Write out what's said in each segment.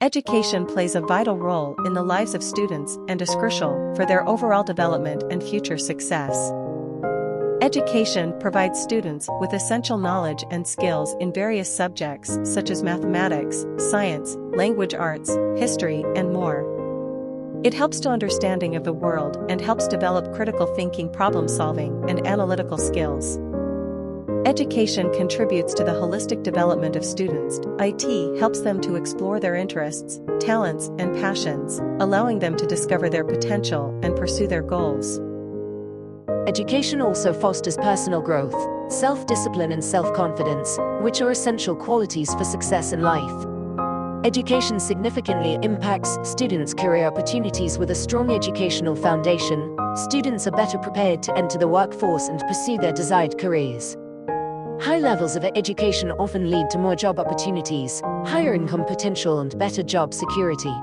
Education plays a vital role in the lives of students and is crucial for their overall development and future success. Education provides students with essential knowledge and skills in various subjects such as mathematics, science, language arts, history, and more. It helps to understanding of the world and helps develop critical thinking, problem solving, and analytical skills. Education contributes to the holistic development of students. It helps them to explore their interests, talents, and passions, allowing them to discover their potential and pursue their goals. Education also fosters personal growth, self-discipline and self-confidence, which are essential qualities for success in life. Education significantly impacts students' career opportunities. With a strong educational foundation, students are better prepared to enter the workforce and pursue their desired careers. High levels of education often lead to more job opportunities, higher income potential and better job security.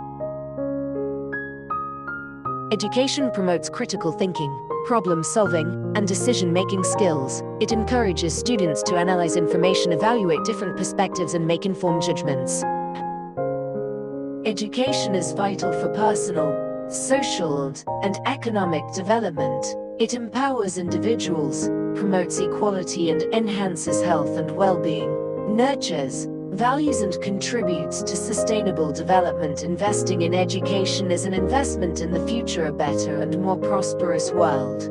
Education promotes critical thinking, problem-solving, and decision-making skills. It encourages students to analyze information, evaluate different perspectives, and make informed judgments. Education is vital for personal, social, and economic development. It empowers individuals, promotes equality, and enhances health and well-being, nurtures values, and contributes to sustainable development. Investing in education is an investment in the future, a better and more prosperous world.